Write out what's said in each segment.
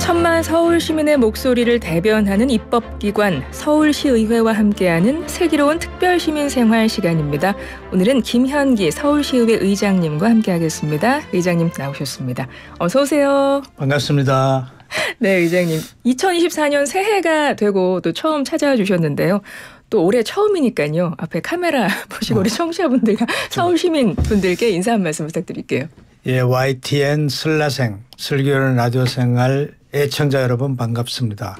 천만 서울 시민의 목소리를 대변하는 입법기관 서울시의회와 함께하는 슬기로운 특별시민생활 시간입니다. 오늘은 김현기 서울시의회 의장님과 함께하겠습니다. 의장님 나오셨습니다. 어서 오세요. 반갑습니다. 네, 의장님. 2024년 새해가 되고 또 처음 찾아와 주셨는데요. 또 올해 처음이니까요. 앞에 카메라 보시고 우리 청취자분들과 서울 시민분들께 인사 한 말씀 부탁드릴게요. 예, YTN 슬라생 슬기로운 라디오 생활 애청자 여러분 반갑습니다.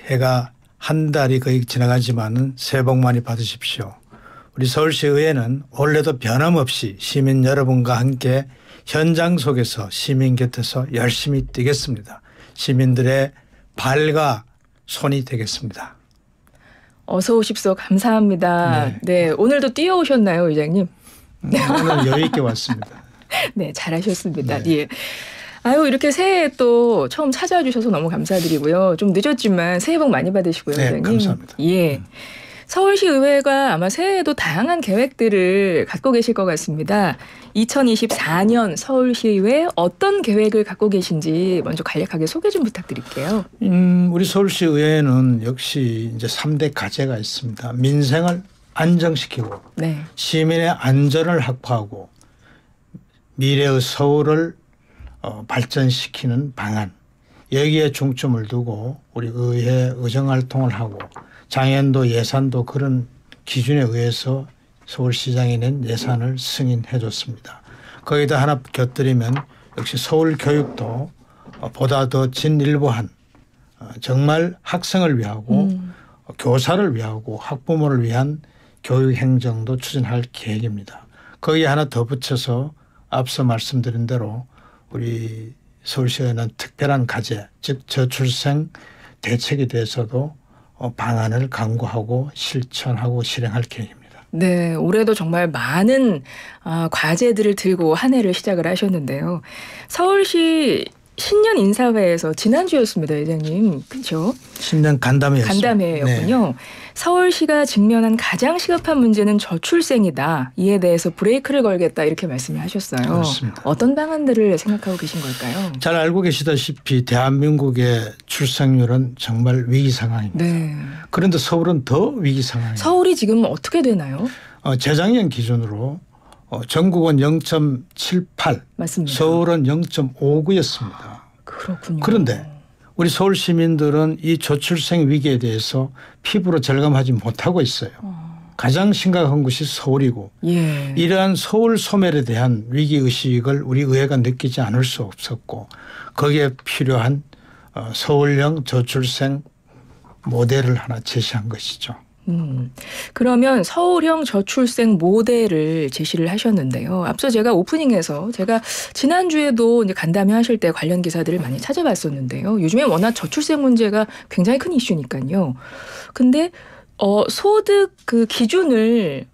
해가 한 달이 거의 지나가지만은 새해 복 많이 받으십시오. 우리 서울시의회는 올해도 변함없이 시민 여러분과 함께 현장 속에서 시민 곁에서 열심히 뛰겠습니다. 시민들의 발과 손이 되겠습니다. 어서 오십시오. 감사합니다. 네, 오늘도 뛰어오셨나요, 의장님? 오늘 여유 있게 왔습니다. 네, 잘하셨습니다. 네. 예. 아유, 이렇게 새해 또 처음 찾아와 주셔서 너무 감사드리고요. 좀 늦었지만 새해 복 많이 받으시고요, 네, 의장님. 감사합니다. 예. 서울시 의회가 아마 새해에도 다양한 계획들을 갖고 계실 것 같습니다. 2024년 서울시의회 어떤 계획을 갖고 계신지 먼저 간략하게 소개 좀 부탁드릴게요. 우리 서울시 의회는 역시 이제 3대 과제가 있습니다. 민생을 안정시키고 네. 시민의 안전을 확보하고 미래의 서울을 발전시키는 방안, 여기에 중점을 두고 우리 의회 의정활동을 하고 장애인도 예산도 그런 기준에 의해서 서울시장이 낸 예산을 승인해 줬습니다. 거기다 하나 곁들이면 역시 서울교육도 보다 더 진일보한 정말 학생을 위하고 교사를 위하고 학부모를 위한 교육행정도 추진할 계획입니다. 거기에 하나 더 붙여서 앞서 말씀드린 대로 우리 서울시에는 특별한 과제, 즉 저출생 대책에 대해서도 방안을 강구하고 실천하고 실행할 계획입니다. 네, 올해도 정말 많은 과제들을 들고 한 해를 시작을 하셨는데요. 서울시 신년 인사회에서 지난주였습니다, 회장님. 그렇죠? 신년 간담회였어요. 간담회였군요. 네. 서울시가 직면한 가장 시급한 문제는 저출생이다. 이에 대해서 브레이크를 걸겠다 이렇게 말씀을 하셨어요. 그렇습니다. 어떤 방안들을 생각하고 계신 걸까요? 잘 알고 계시다시피 대한민국의 출생률은 정말 위기 상황입니다. 네. 그런데 서울은 더 위기 상황입니다. 서울이 지금 어떻게 되나요? 재작년 기준으로 전국은 0.78, 맞습니다. 서울은 0.59였습니다. 그렇군요. 그런데 우리 서울 시민들은 이 저출생 위기에 대해서 피부로 절감하지 못하고 있어요. 가장 심각한 것이 서울이고 예. 이러한 서울 소멸에 대한 위기의식을 우리 의회가 느끼지 않을 수 없었고 거기에 필요한 서울형 저출생 모델을 하나 제시한 것이죠. 그러면 서울형 저출생 모델을 제시를 하셨는데요. 앞서 제가 오프닝에서 제가 지난주에도 이제 간담회 하실 때 관련 기사들을 많이 찾아봤었는데요. 요즘에 워낙 저출생 문제가 굉장히 큰 이슈니까요. 근데 소득 그 기준을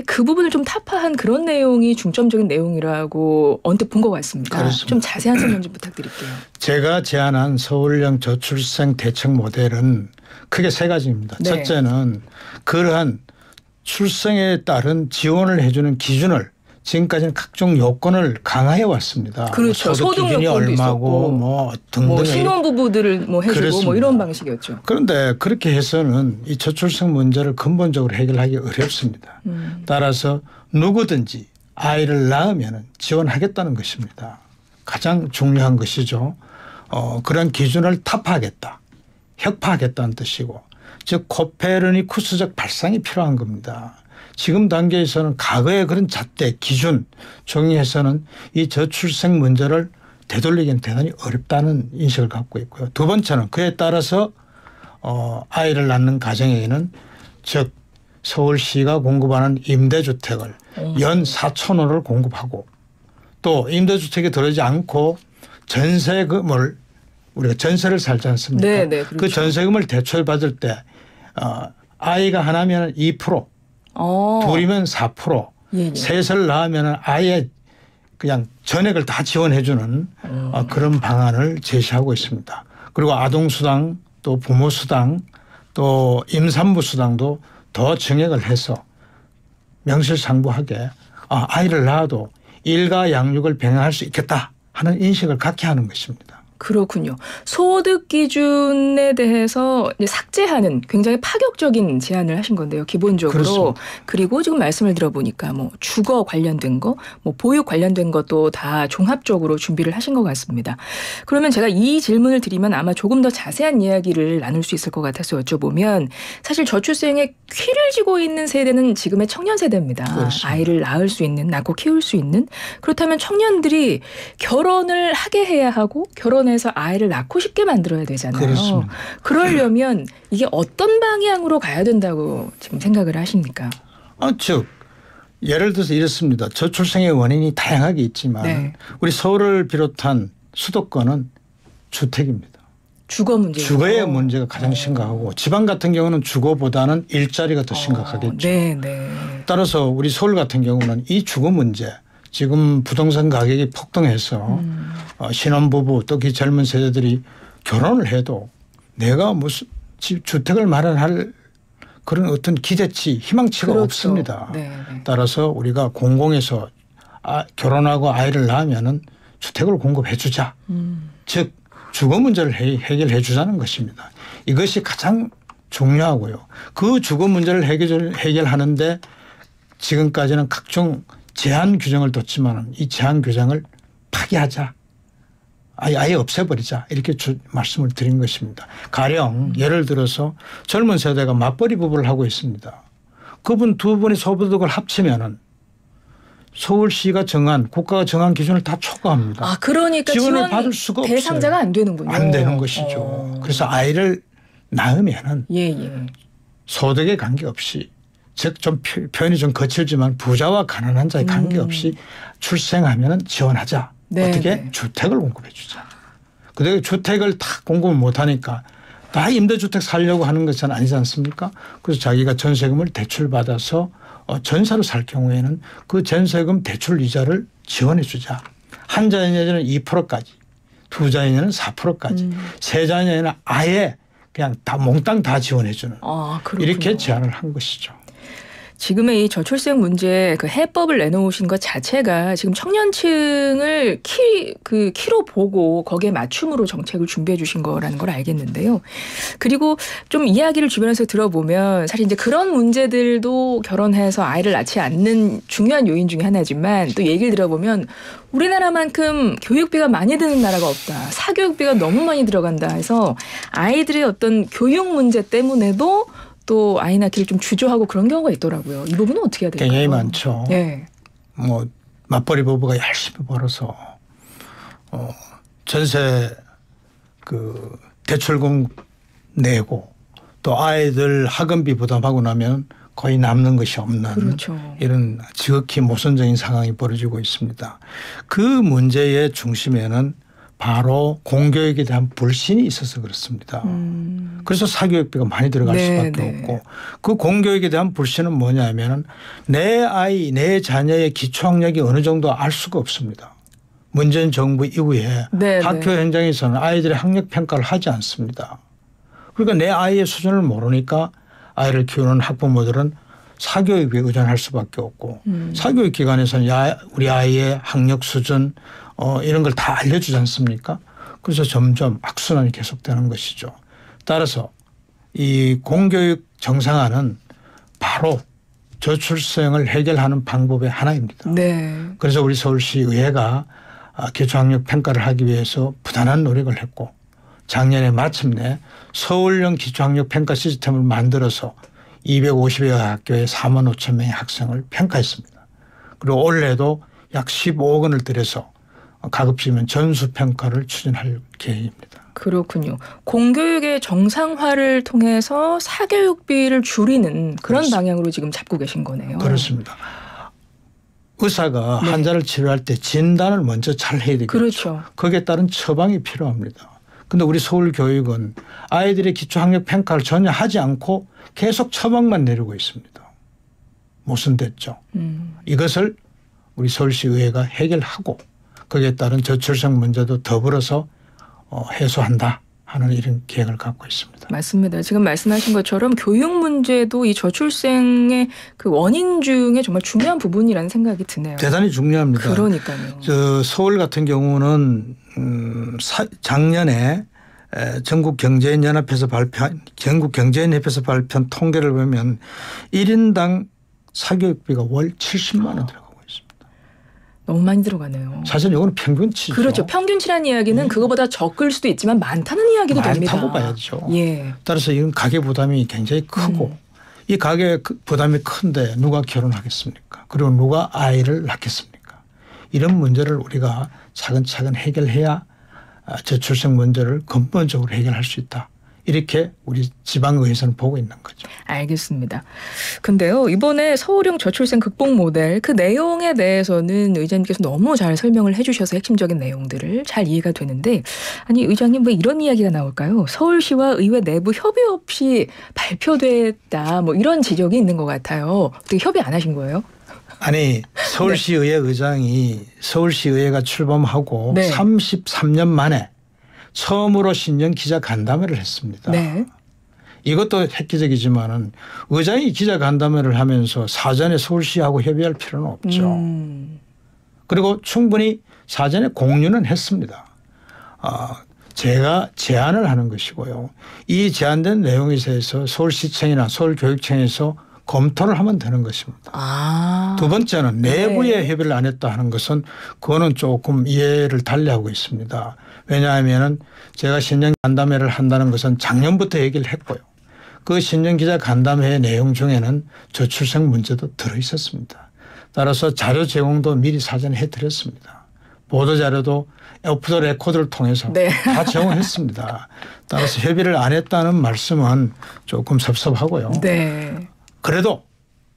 그 부분을 좀 타파한 그런 내용이 중점적인 내용이라고 언뜻 본 것 같습니다. 그렇습니다. 좀 자세한 설명 좀 부탁드릴게요. 제가 제안한 서울형 저출생 대책 모델은 크게 세 가지입니다. 네. 첫째는 그러한 출생에 따른 지원을 해주는 기준을 지금까지는 각종 요건을 강화해 왔습니다. 그렇죠. 소득 기준이 얼마고 있었고, 뭐 등등 신혼부부들을 뭐 해주고 그렇습니다. 뭐 이런 방식이었죠. 그런데 그렇게 해서는 이 저출생 문제를 근본적으로 해결하기 어렵습니다. 따라서 누구든지 아이를 낳으면 지원하겠다는 것입니다. 가장 중요한 것이죠. 그런 기준을 타파하겠다. 혁파하겠다는 뜻이고 즉 코페르니쿠스적 발상이 필요한 겁니다. 지금 단계에서는 과거의 그런 잣대 기준 정의해서는 이 저출생 문제를 되돌리기는 대단히 어렵다는 인식을 갖고 있고요. 두 번째는 그에 따라서 아이를 낳는 가정에게는 즉 서울시가 공급하는 임대주택을 연 4,000원을 공급하고 또 임대주택에 들어오지 않고 전세금을 우리가 전세를 살지 않습니까? 네, 그렇죠. 그 전세금을 대출받을 때 아이가 하나면 2%, 둘이면 4%, 셋을 낳으면 아예 그냥 전액을 다 지원해 주는 그런 방안을 제시하고 있습니다. 그리고 아동수당 또 부모수당 또 임산부수당도 더 증액을 해서 명실상부하게 아이를 낳아도 일가 양육을 병행할 수 있겠다 하는 인식을 갖게 하는 것입니다. 그렇군요. 소득 기준에 대해서 이제 삭제하는 굉장히 파격적인 제안을 하신 건데요. 기본적으로. 그렇습니다. 그리고 지금 말씀을 들어보니까 뭐 주거 관련된 거, 뭐 보육 관련된 것도 다 종합적으로 준비를 하신 것 같습니다. 그러면 제가 이 질문을 드리면 아마 조금 더 자세한 이야기를 나눌 수 있을 것 같아서 여쭤보면 사실 저출생의 키를 쥐고 있는 세대는 지금의 청년 세대입니다. 그렇습니다. 아이를 낳을 수 있는, 낳고 키울 수 있는. 그렇다면 청년들이 결혼을 하게 해야 하고 결혼해서 아이를 낳고 싶게 만들어야 되잖아요. 그렇습니다. 그러려면 이게 어떤 방향으로 가야 된다고 지금 생각을 하십니까? 즉 예를 들어서 이렇습니다. 저출생의 원인이 다양하게 있지만 네. 우리 서울을 비롯한 수도권은 주택입니다. 주거 문제. 주거의 문제가 가장 심각하고 지방 같은 경우는 주거보다는 일자리가 더 심각하겠죠. 네. 따라서 우리 서울 같은 경우는 이 주거 문제 지금 부동산 가격이 폭등해서 신혼부부 또 그 젊은 세대들이 결혼을 해도 내가 무슨 주택을 마련할 그런 어떤 기대치 희망치가 그렇죠. 없습니다. 네. 따라서 우리가 공공에서 결혼하고 아이를 낳으면은 주택을 공급해 주자. 즉 주거 문제를 해결해 주자는 것입니다. 이것이 가장 중요하고요. 그 주거 문제를 해결하는데 지금까지는 각종 제한 규정을 뒀지만 이 제한 규정을 파기하자. 아예 없애버리자. 이렇게 말씀을 드린 것입니다. 가령 예를 들어서 젊은 세대가 맞벌이 부부를 하고 있습니다. 그분 두 분의 소득을 합치면은 서울시가 정한 국가가 정한 기준을 다 초과합니다. 그러니까 지원을 받을 수가 없어요. 대상자가 안 되는군요. 안 되는 것이죠. 그래서 아이를 낳으면은 소득에 관계없이 즉 좀 표현이 좀 거칠지만 부자와 가난한 자에 관계없이 출생하면은 지원하자. 네, 어떻게 네. 주택을 공급해 주자. 근데 주택을 다 공급을 못하니까 다 임대주택 살려고 하는 것은 아니지 않습니까? 그래서 자기가 전세금을 대출받아서 전세로 살 경우에는 그 전세금 대출 이자를 지원해 주자. 한 자녀에는 2%까지, 두 자녀에는 4%까지, 세 자녀에는 아예 그냥 다 몽땅 다 지원해 주는 이렇게 제안을 한 것이죠. 지금의 이 저출생 문제 그 해법을 내놓으신 것 자체가 지금 청년층을 키로 보고 거기에 맞춤으로 정책을 준비해 주신 거라는 걸 알겠는데요. 그리고 좀 이야기를 주변에서 들어보면 사실 이제 그런 문제들도 결혼해서 아이를 낳지 않는 중요한 요인 중에 하나지만 또 얘기를 들어보면 우리나라만큼 교육비가 많이 드는 나라가 없다. 사교육비가 너무 많이 들어간다 해서 아이들의 어떤 교육 문제 때문에도 또 아이 낳기를 좀 주저하고 그런 경우가 있더라고요. 이 부분은 어떻게 해야 될까요? 굉장히 많죠. 네. 뭐 맞벌이 부부가 열심히 벌어서 전세 그 대출금 내고 또 아이들 학원비 부담하고 나면 거의 남는 것이 없는 그렇죠. 이런 지극히 모순적인 상황이 벌어지고 있습니다. 그 문제의 중심에는 바로 공교육에 대한 불신이 있어서 그렇습니다. 그래서 사교육비가 많이 들어갈 수밖에 없고 그 공교육에 대한 불신은 뭐냐면은 내 아이, 내 자녀의 기초학력이 어느 정도 알 수가 없습니다. 문재인 정부 이후에 학교 현장에서는 아이들의 학력 평가를 하지 않습니다. 그러니까 내 아이의 수준을 모르니까 아이를 키우는 학부모들은 사교육에 의존할 수밖에 없고 사교육 기관에서는 우리 아이의 학력 수준 이런 걸 다 알려주지 않습니까? 그래서 점점 악순환이 계속되는 것이죠. 따라서 이 공교육 정상화는 바로 저출생을 해결하는 방법의 하나입니다. 그래서 우리 서울시 의회가 기초학력 평가를 하기 위해서 부단한 노력을 했고 작년에 마침내 서울형 기초학력 평가 시스템을 만들어서 250여 학교에 4만 5천 명의 학생을 평가했습니다. 그리고 올해도 약 15억 원을 들여서 가급적이면 전수평가를 추진할 계획입니다. 그렇군요. 공교육의 정상화를 통해서 사교육비를 줄이는 그런 그렇습니다. 방향으로 지금 잡고 계신 거네요. 그렇습니다. 의사가 환자를 치료할 때 진단을 먼저 잘 해야 되겠죠. 그렇죠. 거기에 따른 처방이 필요합니다. 그런데 우리 서울교육은 아이들의 기초학력 평가를 전혀 하지 않고 계속 처방만 내리고 있습니다. 모순됐죠. 이것을 우리 서울시 의회가 해결하고 거기에 따른 저출생 문제도 더불어서 해소한다. 하는 이런 계획을 갖고 있습니다. 맞습니다. 지금 말씀하신 것처럼 교육 문제도 이 저출생의 그 원인 중에 정말 중요한 부분이라는 생각이 드네요. 대단히 중요합니다. 그러니까요. 서울 같은 경우는 작년에 전국 경제인협에서 발표한 통계를 보면 1인당 사교육비가 월 70만 원 들어가고 있습니다. 너무 많이 들어가네요. 사실 이거는 평균치죠. 그렇죠. 평균치라는 이야기는 그거보다 적을 수도 있지만 많다는 이야기도 됩니다. 많다고 봐야죠. 예. 따라서 이건 가계 부담이 굉장히 크고 이 가계 부담이 큰데 누가 결혼하겠습니까? 그리고 누가 아이를 낳겠습니까? 이런 문제를 우리가 차근차근 해결해야 저출생 문제를 근본적으로 해결할 수 있다. 이렇게 우리 지방의회에서는 보고 있는 거죠. 알겠습니다. 근데요, 이번에 서울형 저출생 극복 모델 그 내용에 대해서는 의장님께서 너무 잘 설명을 해주셔서 핵심적인 내용들을 잘 이해가 되는데, 아니 의장님 왜 이런 이야기가 나올까요? 서울시와 의회 내부 협의 없이 발표됐다, 뭐 이런 지적이 있는 것 같아요. 어떻게 협의 안 하신 거예요? 아니 서울시의회 의장이 서울시의회가 출범하고 33년 만에 처음으로 신년 기자 간담회를 했습니다. 네. 이것도 획기적이지만은 의장이 기자 간담회를 하면서 사전에 서울시하고 협의할 필요는 없죠. 그리고 충분히 사전에 공유는 했습니다. 제가 제안을 하는 것이고요. 이 제안된 내용에 대해서 서울시청이나 서울교육청에서 검토를 하면 되는 것입니다. 두 번째는 내부에 협의를 안 했다 하는 것은 그거는 조금 이해를 달리하고 있습니다. 왜냐하면 제가 신년 간담회를 한다는 것은 작년부터 얘기를 했고요. 그 신년 기자 간담회의 내용 중에는 저출생 문제도 들어 있었습니다. 따라서 자료 제공도 미리 사전에 해드렸습니다. 보도자료도 오프 더 레코드를 통해서 다 제공했습니다. 따라서 협의를 안 했다는 말씀은 조금 섭섭하고요. 네. 그래도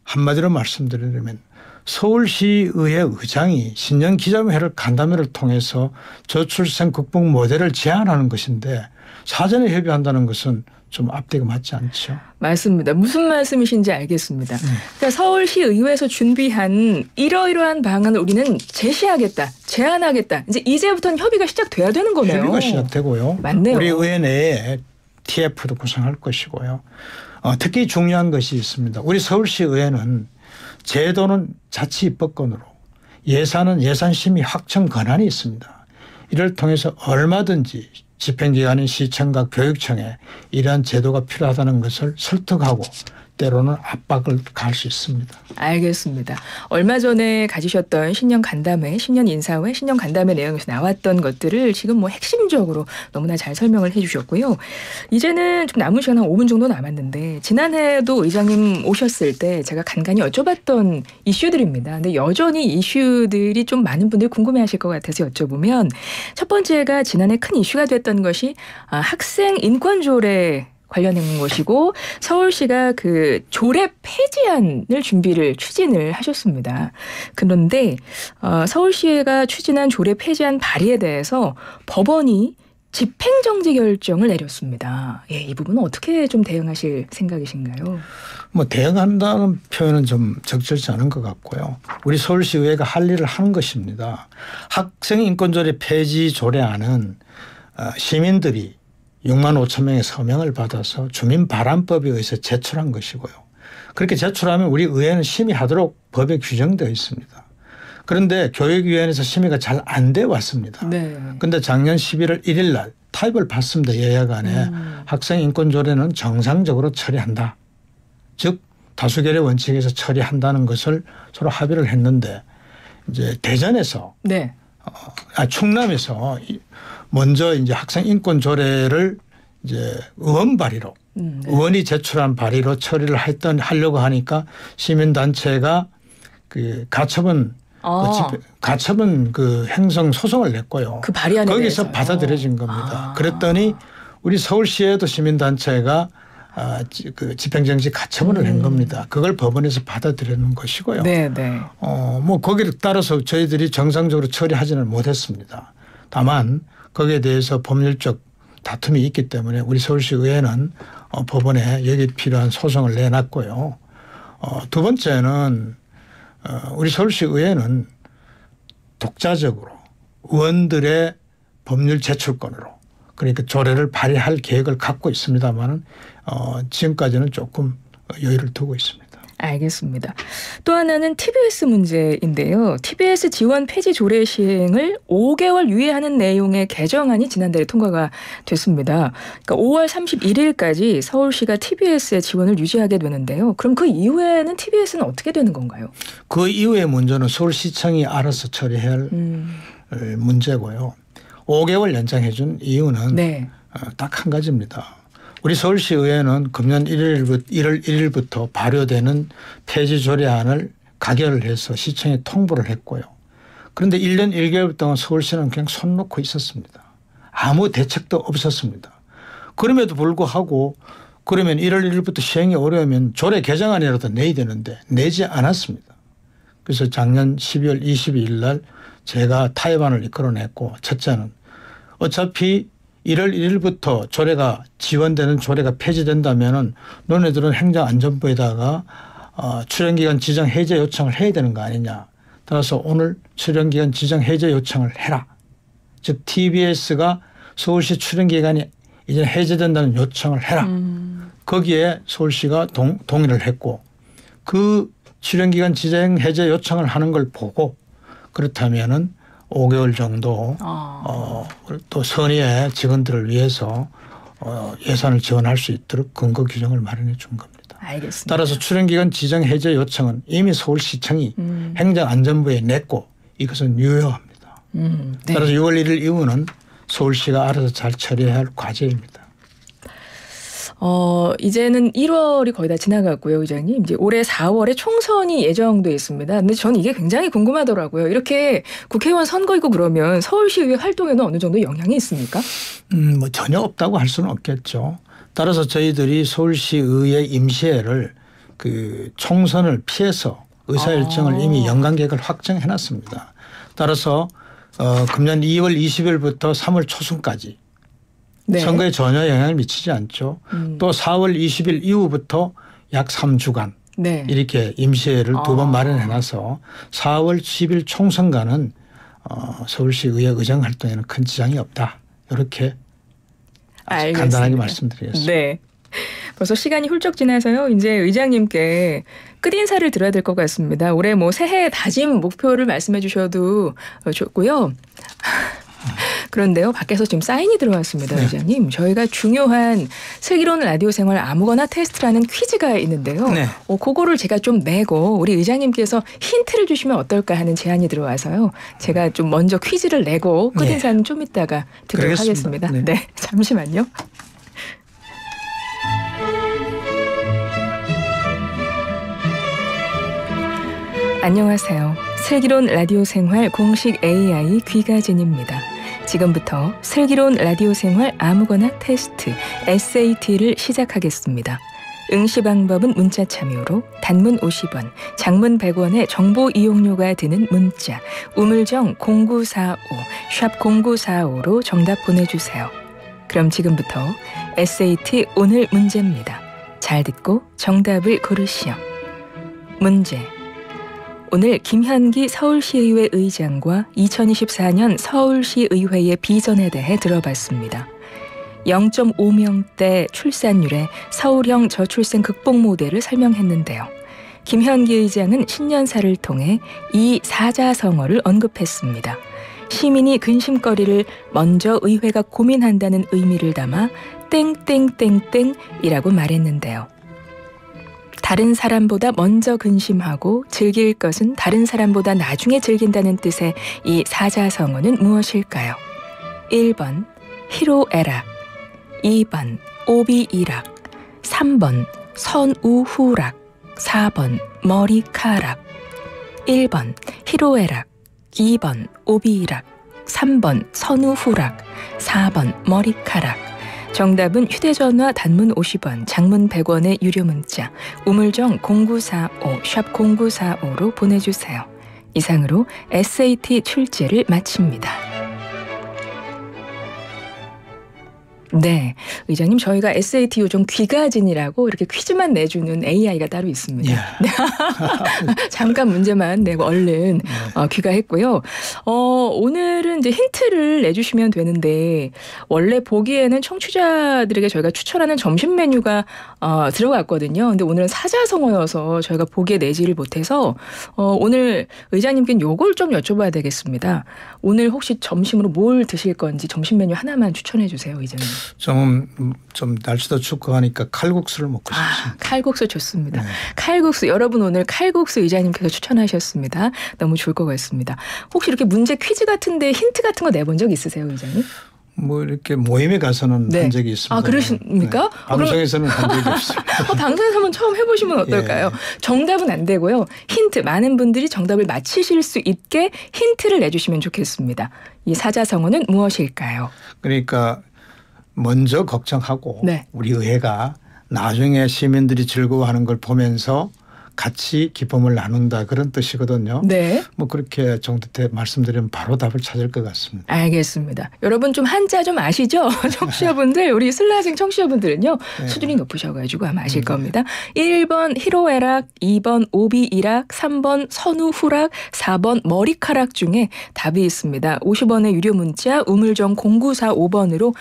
한마디로 말씀드리면 서울시의회 의장이 신년 기자회를 간담회를 통해서 저출생 극복 모델을 제안하는 것인데 사전에 협의한다는 것은 좀 앞뒤가 맞지 않죠. 맞습니다. 무슨 말씀이신지 알겠습니다. 그러니까 서울시의회에서 준비한 이러이러한 방안을 우리는 제시하겠다, 제안하겠다. 이제부터는 협의가 시작돼야 되는 거네요. 협의가 시작되고요. 맞네요. 우리 의회 내에 TF도 구성할 것이고요. 특히 중요한 것이 있습니다. 우리 서울시의회는 제도는 자치입법권으로 예산은 예산심의 확정 권한이 있습니다. 이를 통해서 얼마든지 집행기관인 시청과 교육청에 이러한 제도가 필요하다는 것을 설득하고 때로는 압박을 가할 수 있습니다. 알겠습니다. 얼마 전에 가지셨던 신년 간담회, 신년 인사회, 신년 간담회 내용에서 나왔던 것들을 지금 뭐 핵심적으로 너무나 잘 설명을 해 주셨고요. 이제는 좀 남은 시간 한 5분 정도 남았는데 지난해에도 의장님 오셨을 때 제가 간간히 여쭤봤던 이슈들입니다. 근데 여전히 이슈들이 좀 많은 분들이 궁금해하실 것 같아서 여쭤보면 첫 번째가 지난해 큰 이슈가 됐던 것이 학생 인권 조례 관련된 것이고 서울시가 그 조례 폐지안을 추진을 하셨습니다. 그런데 서울시가 추진한 조례 폐지안 발의에 대해서 법원이 집행정지 결정을 내렸습니다. 예, 이 부분은 어떻게 좀 대응하실 생각이신가요? 뭐 대응한다는 표현은 좀 적절치 않은 것 같고요. 우리 서울시의회가 할 일을 하는 것입니다. 학생인권조례 폐지 조례안은 시민들이 6만 5천 명의 서명을 받아서 주민발안법에 의해서 제출한 것이고요. 그렇게 제출하면 우리 의회는 심의하도록 법에 규정되어 있습니다. 그런데 교육위원회에서 심의가 잘 안 돼 왔습니다. 그런데 작년 11월 1일 날 타입을 받습니다. 여야 간에 학생인권조례는 정상적으로 처리한다. 즉 다수결의 원칙에서 처리한다는 것을 서로 합의를 했는데 이제 대전에서 충남에서 먼저 이제 학생 인권 조례를 이제 의원 발의로 의원이 제출한 발의로 처리를 하려고 하니까 시민단체가 그 가처분 그 행정 소송을 냈고요. 그 발의안에 거기서 대해서요? 받아들여진 겁니다. 그랬더니 우리 서울시에도 시민단체가 그 집행정지 가처분을 한 겁니다. 그걸 법원에서 받아들이는 것이고요. 뭐 거기에 따라서 저희들이 정상적으로 처리하지는 못했습니다. 다만 거기에 대해서 법률적 다툼이 있기 때문에 우리 서울시 의회는 법원에 여기 필요한 소송을 내놨고요. 두 번째는 우리 서울시 의회는 독자적으로 의원들의 법률 제출권으로 그러니까 조례를 발의할 계획을 갖고 있습니다만은 지금까지는 조금 여유를 두고 있습니다. 알겠습니다. 또 하나는 TBS 문제인데요. TBS 지원 폐지 조례 시행을 5개월 유예하는 내용의 개정안이 지난달에 통과가 됐습니다. 그러니까 5월 31일까지 서울시가 TBS의 지원을 유지하게 되는데요. 그럼 그 이후에는 TBS는 어떻게 되는 건가요? 그 이후의 문제는 서울시청이 알아서 처리해야 할 문제고요. 5개월 연장해 준 이유는 네. 딱 한 가지입니다. 우리 서울시의회는 금년 1월 1일부터 발효되는 폐지 조례안을 가결을 해서 시청에 통보를 했고요. 그런데 1년 1개월 동안 서울시는 그냥 손 놓고 있었습니다. 아무 대책도 없었습니다. 그럼에도 불구하고 그러면 1월 1일부터 시행이 어려우면 조례 개정안이라도 내야 되는데 내지 않았습니다. 그래서 작년 12월 22일 날 제가 타협안을 이끌어냈고 첫째는 어차피 1월 1일부터 조례가 지원되는 조례가 폐지된다면은 너네들은 행정안전부에다가 출연기간 지정 해제 요청을 해야 되는 거 아니냐. 따라서 오늘 출연기간 지정 해제 요청을 해라. 즉 TBS가 서울시 출연기간이 이제 해제된다는 요청을 해라. 거기에 서울시가 동의를 했고 그 출연기간 지정 해제 요청을 하는 걸 보고 그렇다면은 5개월 정도 또 선의의 직원들을 위해서 예산을 지원할 수 있도록 근거 규정을 마련해 준 겁니다. 알겠습니다. 따라서 출연기간 지정 해제 요청은 이미 서울시청이 행정안전부에 냈고 이것은 유효합니다. 네. 따라서 6월 1일 이후는 서울시가 알아서 잘 처리해야 할 과제입니다. 이제는 1월이 거의 다 지나갔고요, 의장님. 이제 올해 4월에 총선이 예정돼 있습니다. 근데 저는 이게 굉장히 궁금하더라고요. 이렇게 국회의원 선거이고 그러면 서울시의회 활동에는 어느 정도 영향이 있습니까? 뭐 전혀 없다고 할 수는 없겠죠. 따라서 저희들이 서울시의회 임시회를 그 총선을 피해서 의사일정을 이미 연간 계획을 확정해 놨습니다. 따라서 금년 2월 20일부터 3월 초순까지 네. 선거에 전혀 영향을 미치지 않죠. 또 4월 20일 이후부터 약 3주간 네. 이렇게 임시회를 2번 마련해 놔서 4월 10일 총선과는 서울시의회 의정 활동에는 큰 지장이 없다. 이렇게 간단하게 말씀드리겠습니다. 네. 벌써 시간이 훌쩍 지나서요. 이제 의장님께 끝인사를 드려야 될 것 같습니다. 올해 뭐 새해 다짐 목표를 말씀해 주셔도 좋고요. 그런데요. 밖에서 지금 사인이 들어왔습니다. 네. 의장님. 저희가 중요한 슬기로운 라디오 생활 아무거나 테스트라는 퀴즈가 있는데요. 네. 그거를 제가 좀 내고 우리 의장님께서 힌트를 주시면 어떨까 하는 제안이 들어와서요. 제가 좀 먼저 퀴즈를 내고 끝인사는 네. 좀 이따가 드리도록 그러겠습니다. 하겠습니다. 네. 잠시만요. 안녕하세요. 슬기로운 라디오 생활 공식 AI 귀가진입니다. 지금부터 슬기로운 라디오 생활 아무거나 테스트 SAT를 시작하겠습니다. 응시 방법은 문자 참여로 단문 50원, 장문 100원의 정보 이용료가 드는 문자 우물정 0945, 샵 0945로 정답 보내주세요. 그럼 지금부터 SAT 오늘 문제입니다. 잘 듣고 정답을 고르시오. 문제. 오늘 김현기 서울시의회 의장과 2024년 서울시의회의 비전에 대해 들어봤습니다. 0.5명대 출산율의 서울형 저출생 극복 모델을 설명했는데요. 김현기 의장은 신년사를 통해 이 사자성어를 언급했습니다. 시민이 근심거리를 먼저 의회가 고민한다는 의미를 담아 땡땡땡땡이라고 말했는데요. 다른 사람보다 먼저 근심하고 즐길 것은 다른 사람보다 나중에 즐긴다는 뜻의 이 사자성어는 무엇일까요? 1번 희로애락, 2번 오비이락, 3번 선우후락, 4번 머리카락. 1번 희로애락, 2번 오비이락, 3번 선우후락, 4번 머리카락. 정답은 휴대전화 단문 50원, 장문 100원의 유료 문자 우물정 0945, 샵 0945로 보내주세요. 이상으로 SAT 출제를 마칩니다. 네, 의장님 저희가 SAT 요즘 귀가진이라고 이렇게 퀴즈만 내주는 AI가 따로 있습니다. Yeah. 잠깐 문제만 내고 얼른 귀가했고요. 오늘은 이제 힌트를 내주시면 되는데 원래 보기에는 청취자들에게 저희가 추천하는 점심 메뉴가 들어갔거든요. 근데 오늘은 사자성어여서 저희가 보기에 내지를 못해서 오늘 의장님께 요걸 좀 여쭤봐야 되겠습니다. 오늘 혹시 점심으로 뭘 드실 건지 점심 메뉴 하나만 추천해 주세요, 의장님. 좀 날씨도 춥고 하니까 칼국수를 먹고 싶습니다. 칼국수 좋습니다. 네. 칼국수 여러분 오늘 칼국수 의장님께서 추천하셨습니다. 너무 좋을 것 같습니다. 혹시 이렇게 문제 퀴즈 같은데 힌트 같은 거 내본 적 있으세요, 의장님? 뭐 이렇게 모임에 가서는 네. 한 적이 있습니다. 그러십니까? 네. 방송에서는 한 적이 없습니다. 방송에서 한번 처음 해보시면 어떨까요? 예. 정답은 안 되고요. 힌트 많은 분들이 정답을 맞히실 수 있게 힌트를 내주시면 좋겠습니다. 이 사자성어는 무엇일까요? 그러니까 먼저 걱정하고 네. 우리 의회가 나중에 시민들이 즐거워하는 걸 보면서 같이 기쁨을 나눈다 그런 뜻이거든요. 네. 뭐 그렇게 정도 말씀드리면 바로 답을 찾을 것 같습니다. 알겠습니다. 여러분 좀 한자 좀 아시죠? 청취자분들 우리 슬라생 청취자분들은요. 네. 수준이 높으셔가지고 아마 아실 겁니다. 1번 희로애락, 2번 오비이락, 3번 선우후락, 4번 머리카락 중에 답이 있습니다. 50원의 유료 문자 우물정 0945번으로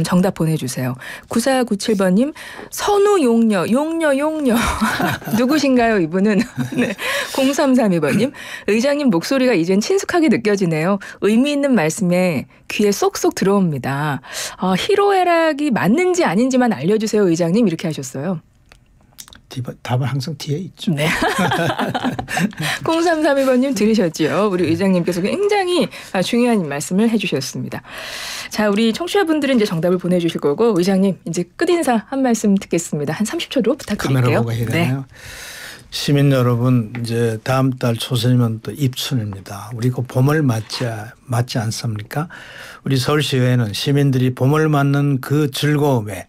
정답 보내주세요. 9497번님 선우용녀 용녀 누구신가요 이분은? 네. 0332번님 의장님 목소리가 이젠 친숙하게 느껴지네요. 의미 있는 말씀에 귀에 쏙쏙 들어옵니다. 희로애락이 맞는지 아닌지만 알려주세요 의장님 이렇게 하셨어요. 답은 항상 뒤에 있죠. 네. 0332번님 들으셨죠? 우리 의장님께서 굉장히 중요한 말씀을 해주셨습니다. 자, 우리 청취자분들은 이제 정답을 보내주실 거고 의장님 이제 끝인사 한 말씀 듣겠습니다. 한 30초로 부탁드릴게요. 카메라 보고 해야 되나요? 네. 시민 여러분 이제 다음 달 초선이면 또 입춘입니다. 우리 그 봄을 맞지 않습니까? 우리 서울시의회는 시민들이 봄을 맞는 그 즐거움에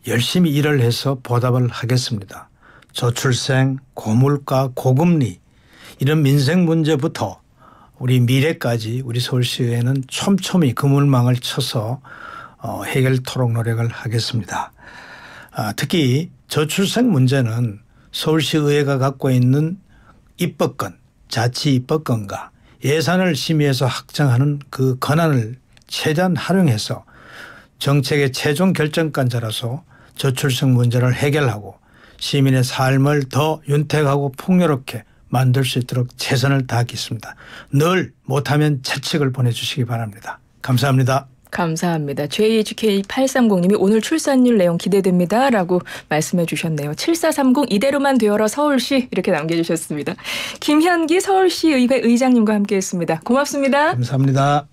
열심히 일을 해서 보답을 하겠습니다. 저출생, 고물가, 고금리 이런 민생 문제부터 우리 미래까지 우리 서울시의회는 촘촘히 그물망을 쳐서 해결 토록 노력을 하겠습니다. 특히 저출생 문제는 서울시의회가 갖고 있는 입법권, 자치 입법권과 예산을 심의해서 확정하는 그 권한을 최대한 활용해서 정책의 최종 결정권자로서 저출생 문제를 해결하고 시민의 삶을 더 윤택하고 풍요롭게 만들 수 있도록 최선을 다하겠습니다. 늘 못하면 채찍을 보내주시기 바랍니다. 감사합니다. 감사합니다. JHK830님이 오늘 출산율 내용 기대됩니다. 라고 말씀해 주셨네요. 7430 이대로만 되어라 서울시 이렇게 남겨주셨습니다. 김현기 서울시의회 의장님과 함께했습니다. 고맙습니다. 감사합니다.